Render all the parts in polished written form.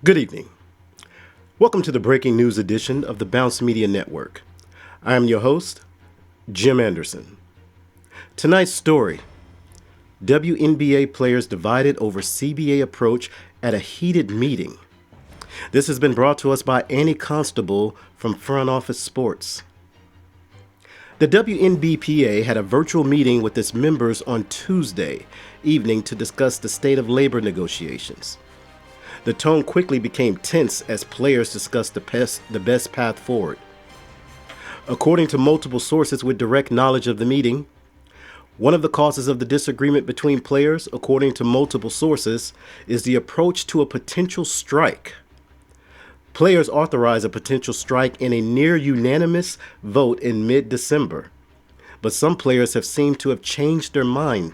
Good evening. Welcome to the breaking news edition of the Bounce Media Network. I am your host, Jim Anderson. Tonight's story: WNBA players divided over CBA approach at a heated meeting. This has been brought to us by Annie Constable from Front Office Sports. The WNBPA had a virtual meeting with its members on Tuesday evening to discuss the state of labor negotiations. The tone quickly became tense as players discussed the best path forward. According to multiple sources with direct knowledge of the meeting, one of the causes of the disagreement between players, according to multiple sources, is the approach to a potential strike. Players authorized a potential strike in a near unanimous vote in mid-December, but some players have seemed to have changed their mind.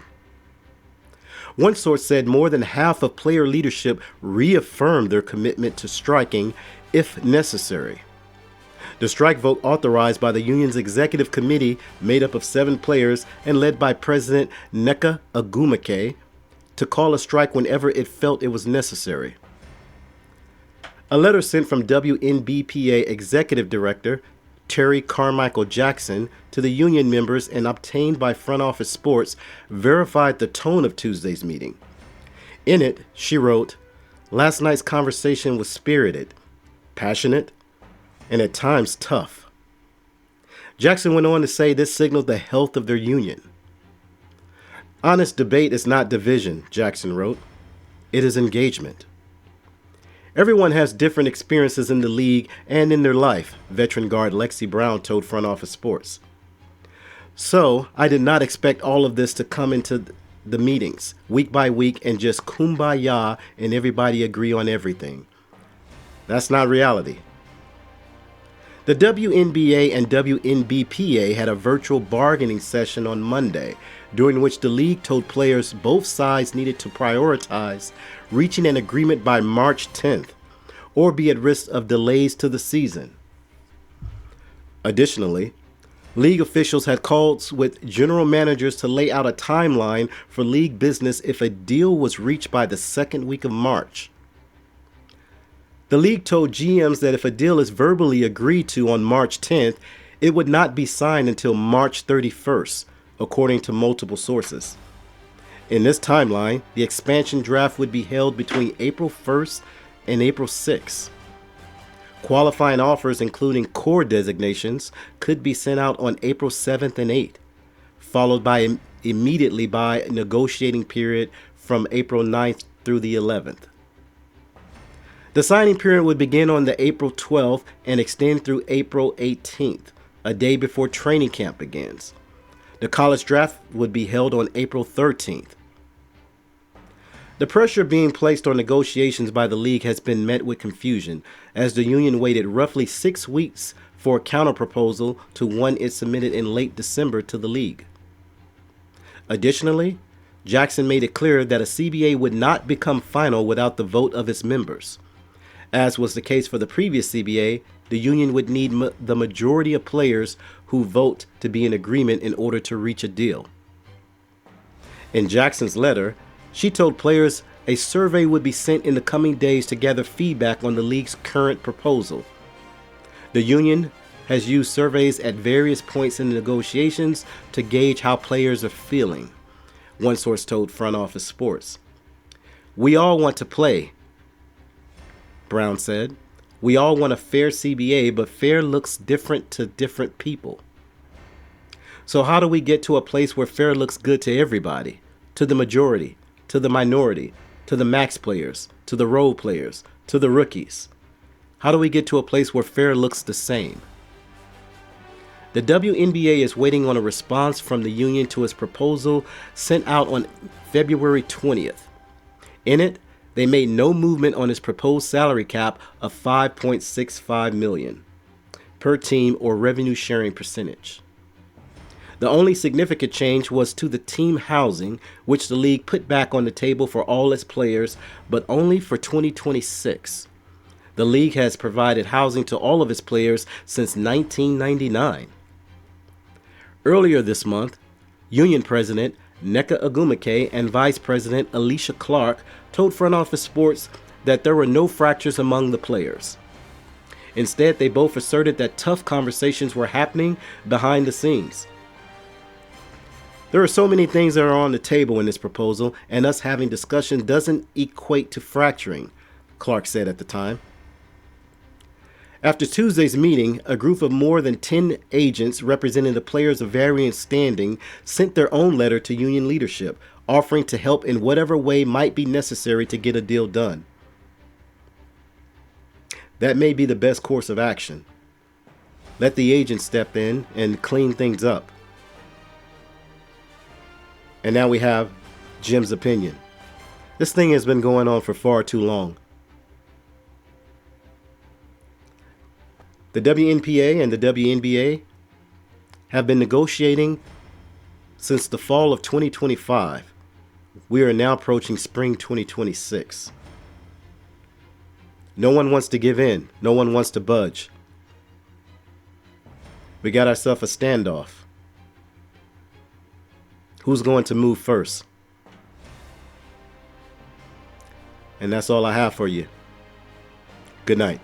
One source said more than half of player leadership reaffirmed their commitment to striking if necessary. The strike vote, authorized by the union's executive committee made up of 7 players and led by President Nneka Ogwumike, to call a strike whenever it felt it was necessary. A letter sent from WNBPA Executive Director Terry Carmichael Jackson to the union members and obtained by Front Office Sports verified the tone of Tuesday's meeting. In it, she wrote, "Last night's conversation was spirited, passionate, and at times tough." Jackson went on to say this signaled the health of their union. "Honest debate is not division," Jackson wrote. "It is engagement." Everyone has different experiences in the league and in their life, veteran guard Lexi Brown told Front Office Sports. "So, I did not expect all of this to come into the meetings, week by week, and just kumbaya and everybody agree on everything. That's not reality." The WNBA and WNBPA had a virtual bargaining session on Monday, during which the league told players both sides needed to prioritize reaching an agreement by March 10th, or be at risk of delays to the season. Additionally, league officials had calls with general managers to lay out a timeline for league business if a deal was reached by the second week of March. The league told GMs that if a deal is verbally agreed to on March 10th, it would not be signed until March 31st, according to multiple sources. In this timeline, the expansion draft would be held between April 1st and April 6th. Qualifying offers, including core designations, could be sent out on April 7th and 8th, followed by immediately by a negotiating period from April 9th through the 11th. The signing period would begin on the April 12th and extend through April 18th, a day before training camp begins. The college draft would be held on April 13th. The pressure being placed on negotiations by the league has been met with confusion, as the union waited roughly 6 weeks for a counterproposal to one it submitted in late December to the league. Additionally, Jackson made it clear that a CBA would not become final without the vote of its members. As was the case for the previous CBA, the union would need the majority of players who vote to be in agreement in order to reach a deal. In Jackson's letter, she told players a survey would be sent in the coming days to gather feedback on the league's current proposal. The union has used surveys at various points in the negotiations to gauge how players are feeling, one source told Front Office Sports. "We all want to play," Brown said. "We all want a fair CBA, but fair looks different to different people. So how do we get to a place where fair looks good to everybody, to the majority, to the minority, to the max players, to the role players, to the rookies? How do we get to a place where fair looks the same?" The WNBA is waiting on a response from the union to its proposal sent out on February 20th. In it, they made no movement on its proposed salary cap of $5.65 million per team or revenue sharing percentage. The only significant change was to the team housing, which the league put back on the table for all its players, but only for 2026. The league has provided housing to all of its players since 1999. Earlier this month, Union President Nneka Ogwumike and Vice President Alicia Clark told Front Office Sports that there were no fractures among the players. Instead, they both asserted that tough conversations were happening behind the scenes. There are so many things that are on the table in this proposal, and us having discussion doesn't equate to fracturing, Clark said at the time. After Tuesday's meeting, a group of more than 10 agents representing the players of varying standing sent their own letter to union leadership, offering to help in whatever way might be necessary to get a deal done. That may be the best course of action. Let the agents step in and clean things up. And now we have Jim's opinion. This thing has been going on for far too long. The WNBA and the WNBA have been negotiating since the fall of 2025. We are now approaching spring 2026. No one wants to give in. No one wants to budge. We got ourselves a standoff. Who's going to move first? And that's all I have for you. Good night.